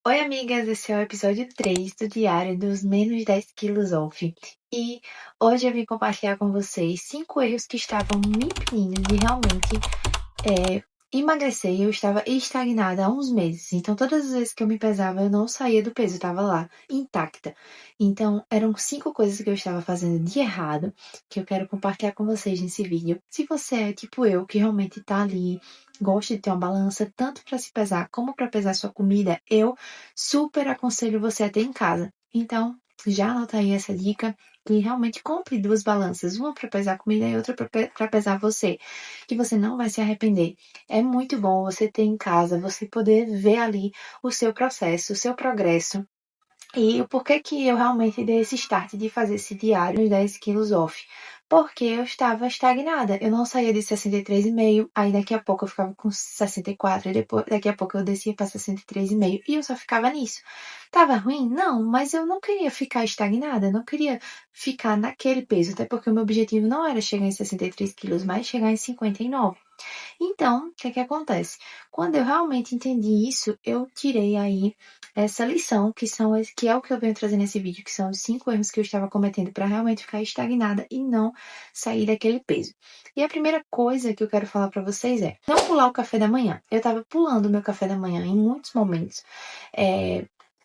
Oi, amigas! Esse é o episódio 3 do Diário dos Menos 10 quilos Off. E hoje eu vim compartilhar com vocês 5 erros que estavam me impedindo de realmente emagrecer. Eu estava estagnada há uns meses. Então, todas as vezes que eu me pesava, eu não saía do peso, eu estava lá, intacta. Então, eram 5 coisas que eu estava fazendo de errado, que eu quero compartilhar com vocês nesse vídeo. Se você é tipo eu, que realmente tá ali, gosta de ter uma balança, tanto para se pesar como para pesar sua comida, eu super aconselho você a ter em casa. Então, já anota aí essa dica e realmente compre 2 balanças, uma para pesar a comida e outra para pesar você, que você não vai se arrepender. É muito bom você ter em casa, você poder ver ali o seu processo, o seu progresso. E o porquê que eu realmente dei esse start de fazer esse diário nos 10 quilos off? Porque eu estava estagnada. Eu não saía de 63,5, aí daqui a pouco eu ficava com 64, e depois, daqui a pouco eu descia para 63,5, e eu só ficava nisso. Tava ruim? Não, mas eu não queria ficar estagnada, eu não queria ficar naquele peso, até porque o meu objetivo não era chegar em 63 quilos, mas chegar em 59. Então, o que é que acontece? Quando eu realmente entendi isso, eu tirei aí essa lição, que é o que eu venho trazer nesse vídeo, que são os 5 erros que eu estava cometendo para realmente ficar estagnada e não sair daquele peso. E a primeira coisa que eu quero falar para vocês é não pular o café da manhã. Eu estava pulando o meu café da manhã em muitos momentos.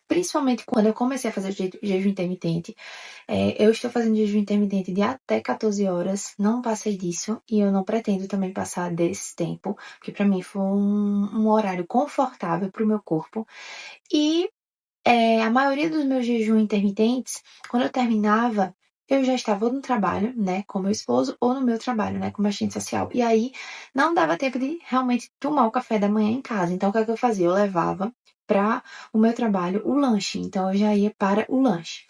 Principalmente quando eu comecei a fazer jejum intermitente. Eu estou fazendo jejum intermitente de até 14 horas, não passei disso e eu não pretendo também passar desse tempo, porque para mim foi um horário confortável para o meu corpo. E a maioria dos meus jejuns intermitentes, quando eu terminava, eu já estava ou no trabalho, né, com meu esposo, ou no meu trabalho, né, como assistente social. E aí não dava tempo de realmente tomar o café da manhã em casa. Então o que é que eu fazia? Eu levava para o meu trabalho o lanche. Então eu já ia para o lanche.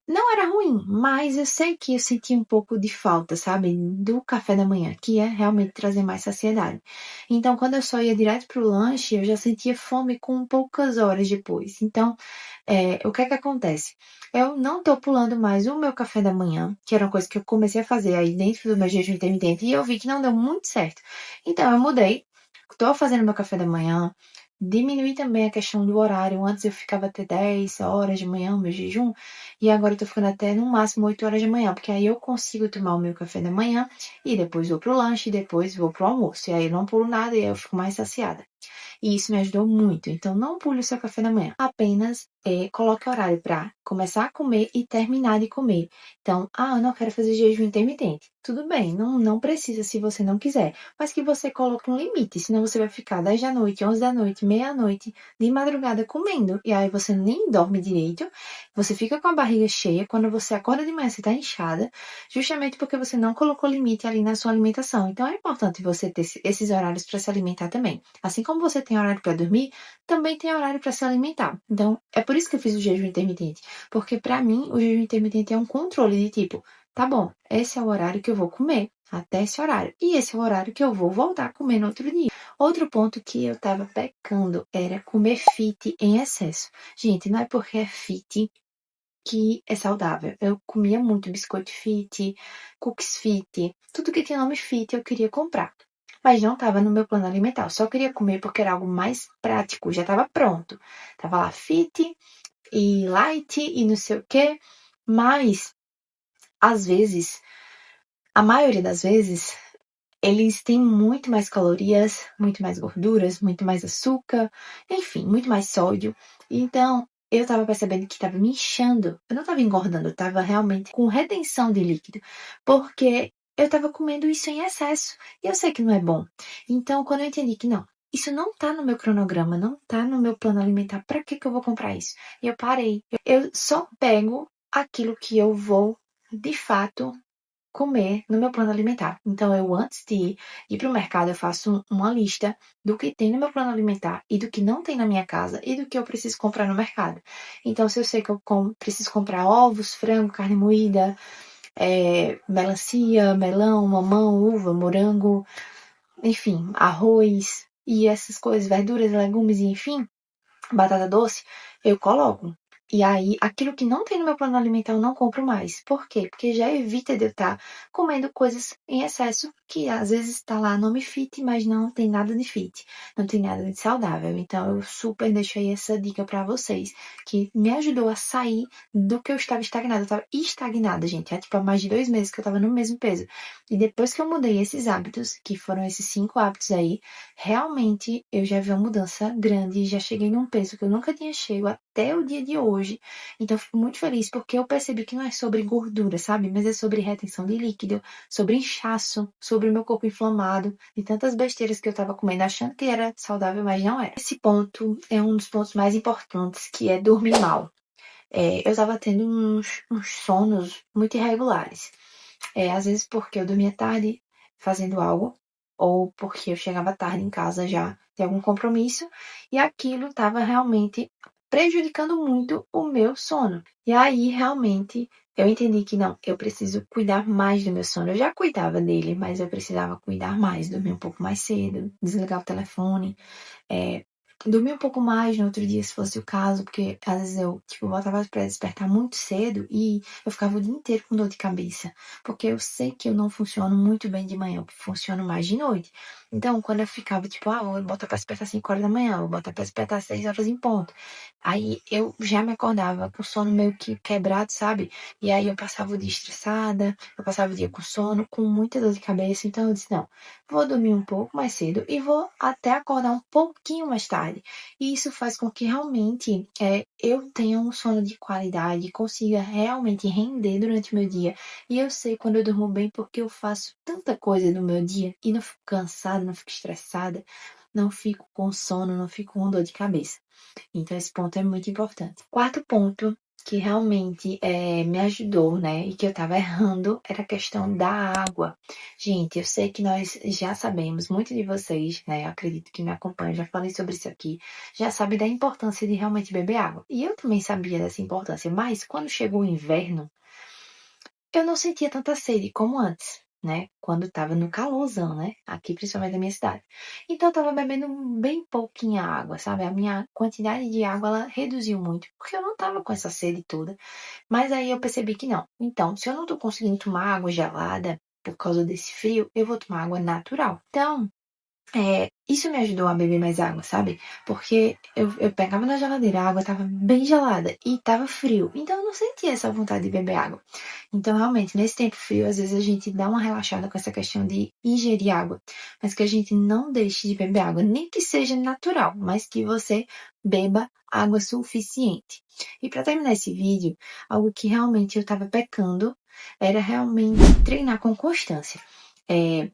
Não era ruim, mas eu sei que eu senti um pouco de falta, sabe, do café da manhã, que é realmente trazer mais saciedade. Então, quando eu só ia direto pro lanche, eu já sentia fome com poucas horas depois. Então, o que é que acontece? Eu não tô pulando mais o meu café da manhã, que era uma coisa que eu comecei a fazer aí dentro do meu jejum intermitente, e eu vi que não deu muito certo. Então, eu mudei, tô fazendo meu café da manhã, diminuí também a questão do horário. Antes eu ficava até 10 horas de manhã, meu jejum, e agora eu tô ficando até no máximo 8 horas de manhã, porque aí eu consigo tomar o meu café da manhã e depois vou pro lanche e depois vou pro almoço. E aí eu não pulo nada e aí eu fico mais saciada. E isso me ajudou muito. Então, não pule o seu café da manhã. Apenas coloque horário para começar a comer e terminar de comer. Então, eu não quero fazer jejum intermitente. Tudo bem, não precisa se você não quiser. Mas que você coloque um limite, senão você vai ficar 10 da noite, 11 da noite, meia-noite, de madrugada comendo. E aí você nem dorme direito, você fica com a barriga cheia. Quando você acorda de manhã, você está inchada, justamente porque você não colocou limite ali na sua alimentação. Então, é importante você ter esses horários para se alimentar também. Assim como você tem horário para dormir, também tem horário para se alimentar. Então, é por isso que eu fiz o jejum intermitente. Porque para mim, o jejum intermitente é um controle de tipo, tá bom, esse é o horário que eu vou comer, até esse horário. E esse é o horário que eu vou voltar a comer no outro dia. Outro ponto que eu tava pecando era comer fit em excesso. Gente, não é porque é fit que é saudável. Eu comia muito biscoito fit, cookies fit, tudo que tinha nome fit eu queria comprar. Mas não estava no meu plano alimentar. Eu só queria comer porque era algo mais prático, já estava pronto. Tava lá fit e light e não sei o quê. Mas, às vezes, a maioria das vezes, eles têm muito mais calorias, muito mais gorduras, muito mais açúcar, enfim, muito mais sódio. Então, eu tava percebendo que tava me inchando. Eu não tava engordando, eu tava realmente com retenção de líquido. Porque eu tava comendo isso em excesso. E eu sei que não é bom. Então, quando eu entendi que não, isso não tá no meu cronograma, não tá no meu plano alimentar, pra que eu vou comprar isso? E eu parei. Eu só pego aquilo que eu vou, de fato, comer no meu plano alimentar. Então, eu antes de ir para o mercado, eu faço uma lista do que tem no meu plano alimentar e do que não tem na minha casa e do que eu preciso comprar no mercado. Então, se eu sei que eu preciso comprar ovos, frango, carne moída, melancia, melão, mamão, uva, morango, enfim, arroz e essas coisas, verduras, legumes e enfim, batata doce, eu coloco. E aí, aquilo que não tem no meu plano alimentar, eu não compro mais. Por quê? Porque já evita de eu estar comendo coisas em excesso, que às vezes está lá nome fit, mas não tem nada de fit, não tem nada de saudável. Então, eu super deixo aí essa dica para vocês, que me ajudou a sair do que eu estava estagnada. Eu estava estagnada, gente. Tipo, há mais de 2 meses que eu estava no mesmo peso. E depois que eu mudei esses hábitos, que foram esses 5 hábitos aí, realmente eu já vi uma mudança grande, já cheguei num peso que eu nunca tinha chego até o dia de hoje. Então eu fico muito feliz porque eu percebi que não é sobre gordura, sabe? Mas é sobre retenção de líquido, sobre inchaço, sobre o meu corpo inflamado, e tantas besteiras que eu tava comendo achando que era saudável, mas não era. Esse ponto é um dos pontos mais importantes, que é dormir mal. Eu tava tendo uns sonos muito irregulares. Às vezes porque eu dormia tarde fazendo algo, ou porque eu chegava tarde em casa já de algum compromisso, e aquilo estava realmente prejudicando muito o meu sono. E aí, realmente, eu entendi que não, eu preciso cuidar mais do meu sono. Eu já cuidava dele, mas eu precisava cuidar mais, dormir um pouco mais cedo, desligar o telefone, é, dormir um pouco mais no outro dia, se fosse o caso, porque às vezes eu, tipo, botava pra despertar muito cedo e eu ficava o dia inteiro com dor de cabeça, porque eu sei que eu não funciono muito bem de manhã, eu funciono mais de noite. Então, quando eu ficava, tipo, vou botar pra despertar 5 horas da manhã, vou botar pra despertar 6 horas em ponto. Aí eu já me acordava com o sono meio que quebrado, sabe? E aí eu passava o dia estressada, eu passava o dia com sono, com muita dor de cabeça, então eu disse, não, vou dormir um pouco mais cedo e vou até acordar um pouquinho mais tarde. E isso faz com que realmente eu tenha um sono de qualidade, consiga realmente render durante o meu dia. E eu sei quando eu durmo bem porque eu faço tanta coisa no meu dia e não fico cansada, não fico estressada, não fico com sono, não fico com dor de cabeça. Então, esse ponto é muito importante. Quarto ponto que realmente me ajudou, né, e que eu tava errando, era a questão da água. Gente, eu sei que nós já sabemos, muitos de vocês, né, eu acredito que me acompanham, já falei sobre isso aqui, já sabem da importância de realmente beber água. E eu também sabia dessa importância, mas quando chegou o inverno, eu não sentia tanta sede como antes, né? Quando estava no calorzão, né? Aqui, principalmente na minha cidade. Então, eu estava bebendo bem pouquinha água, sabe? A minha quantidade de água, ela reduziu muito, porque eu não estava com essa sede toda. Mas aí eu percebi que não. Então, se eu não tô conseguindo tomar água gelada por causa desse frio, eu vou tomar água natural. Então, isso me ajudou a beber mais água, sabe? Porque eu pegava na geladeira, a água tava bem gelada e tava frio. Então eu não sentia essa vontade de beber água. Então, realmente, nesse tempo frio, às vezes a gente dá uma relaxada com essa questão de ingerir água. Mas que a gente não deixe de beber água, nem que seja natural, mas que você beba água suficiente. E para terminar esse vídeo, algo que realmente eu tava pecando era realmente treinar com constância. É,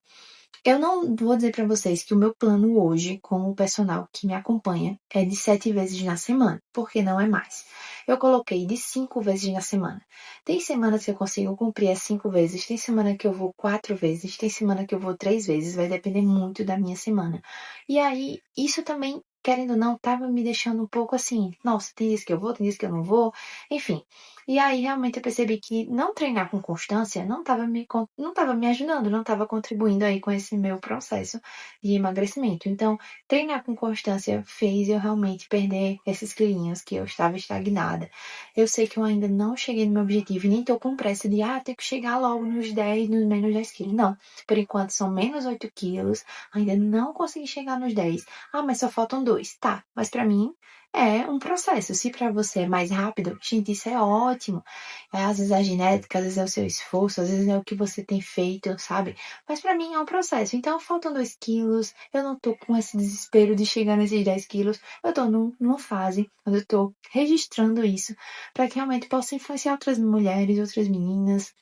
eu não vou dizer para vocês que o meu plano hoje, com o personal que me acompanha, é de 7 vezes na semana, porque não é mais. Eu coloquei de 5 vezes na semana. Tem semanas que eu consigo cumprir as 5 vezes, tem semana que eu vou 4 vezes, tem semana que eu vou 3 vezes, vai depender muito da minha semana. E aí, isso também, querendo ou não, tava me deixando um pouco assim, nossa, tem dias que eu vou, tem dias que eu não vou, enfim. E aí, realmente, eu percebi que não treinar com constância não tava me ajudando, não estava contribuindo aí com esse meu processo de emagrecimento. Então, treinar com constância fez eu realmente perder esses quilinhos que eu estava estagnada. Eu sei que eu ainda não cheguei no meu objetivo e nem tô com pressa de, ter que chegar logo nos 10, nos menos 10 quilos. Não, por enquanto são menos 8 quilos, ainda não consegui chegar nos 10. Mas só faltam 2. Tá, mas pra mim é um processo. Se para você é mais rápido, gente, isso é ótimo. Às vezes é a genética, às vezes é o seu esforço, às vezes é o que você tem feito, sabe? Mas para mim é um processo. Então, faltam 2 quilos. Eu não tô com esse desespero de chegar nesses 10 quilos. Eu tô numa fase onde eu tô registrando isso para que realmente possa influenciar outras mulheres, outras meninas,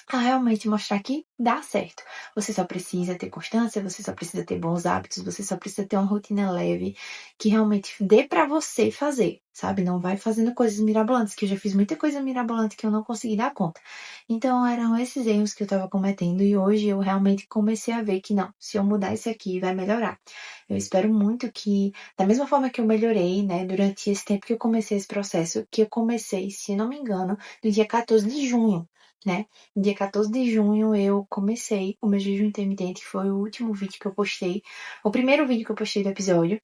a realmente mostrar que dá certo. Você só precisa ter constância, você só precisa ter bons hábitos, você só precisa ter uma rotina leve que realmente dê pra você fazer, sabe? Não vai fazendo coisas mirabolantes, que eu já fiz muita coisa mirabolante que eu não consegui dar conta. Então eram esses erros que eu tava cometendo e hoje eu realmente comecei a ver que não, se eu mudar isso aqui vai melhorar. Eu espero muito que, da mesma forma que eu melhorei, né, durante esse tempo que eu comecei esse processo, que eu comecei, se não me engano, no dia 14 de junho, né? Dia 14 de junho eu comecei o meu jejum intermitente, que foi o último vídeo que eu postei, o primeiro vídeo que eu postei do episódio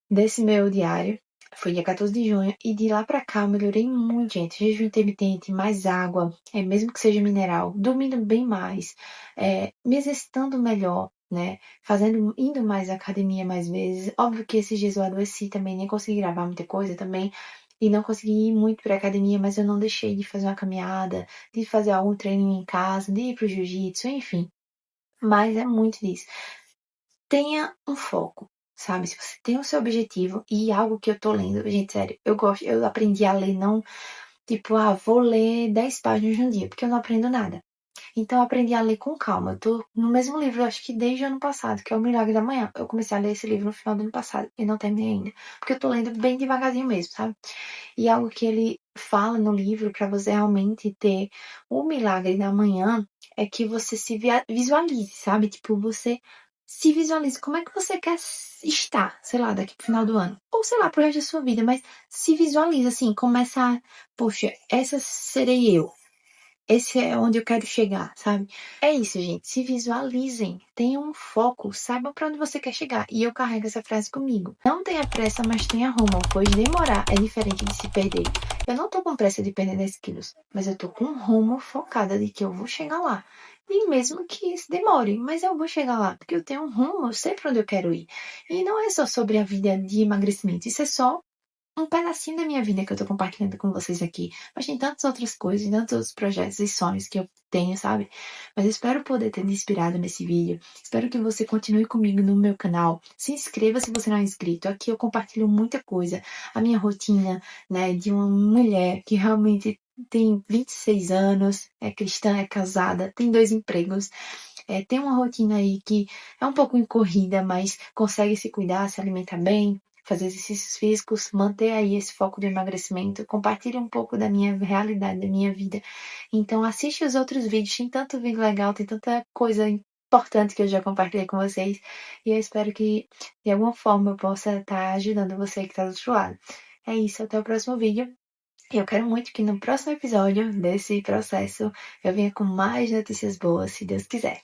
desse meu diário. Foi dia 14 de junho e de lá pra cá eu melhorei muito, gente. Jejum intermitente, mais água, mesmo que seja mineral, dormindo bem mais, me exercitando melhor, né? Indo mais à academia mais vezes. Óbvio que esses dias eu adoeci também, nem consegui gravar muita coisa também. E não consegui ir muito pra academia, mas eu não deixei de fazer uma caminhada, de fazer algum treino em casa, de ir pro jiu-jitsu, enfim. Mas é muito disso. Tenha um foco, sabe? Se você tem o seu objetivo e algo que eu tô lendo, gente, sério, eu aprendi a ler não, tipo, vou ler 10 páginas de um dia, porque eu não aprendo nada. Então eu aprendi a ler com calma. Eu tô no mesmo livro, eu acho que desde o ano passado, que é O Milagre da Manhã. Eu comecei a ler esse livro no final do ano passado e não terminei ainda, porque eu tô lendo bem devagarzinho mesmo, sabe? E algo que ele fala no livro para você realmente ter o milagre da manhã é que você se visualize, sabe? Tipo, você se visualize como é que você quer estar, sei lá, daqui pro final do ano. Ou sei lá, pro resto da sua vida, mas se visualize assim, começa a, poxa, essa serei eu. Esse é onde eu quero chegar, sabe? É isso, gente. Se visualizem, tenham um foco, saibam para onde você quer chegar. E eu carrego essa frase comigo. Não tenha pressa, mas tenha rumo, pois demorar é diferente de se perder. Eu não tô com pressa de perder 10 quilos, mas eu tô com um rumo focada de que eu vou chegar lá. E mesmo que isso demore, mas eu vou chegar lá, porque eu tenho um rumo, eu sei para onde eu quero ir. E não é só sobre a vida de emagrecimento, isso é só um pedacinho da minha vida que eu tô compartilhando com vocês aqui. Mas tem tantas outras coisas, tantos outros projetos e sonhos que eu tenho, sabe? Mas eu espero poder ter me inspirado nesse vídeo. Espero que você continue comigo no meu canal. Se inscreva se você não é inscrito. Aqui eu compartilho muita coisa. A minha rotina, né, de uma mulher que realmente tem 26 anos, é cristã, é casada, tem 2 empregos. Tem uma rotina aí que é um pouco incorrida, mas consegue se cuidar, se alimentar bem, fazer exercícios físicos, manter aí esse foco do emagrecimento, compartilha um pouco da minha realidade, da minha vida. Então assiste os outros vídeos, tem tanto vídeo legal, tem tanta coisa importante que eu já compartilhei com vocês, e eu espero que de alguma forma eu possa estar ajudando você que está do outro lado. É isso, até o próximo vídeo. Eu quero muito que no próximo episódio desse processo eu venha com mais notícias boas, se Deus quiser.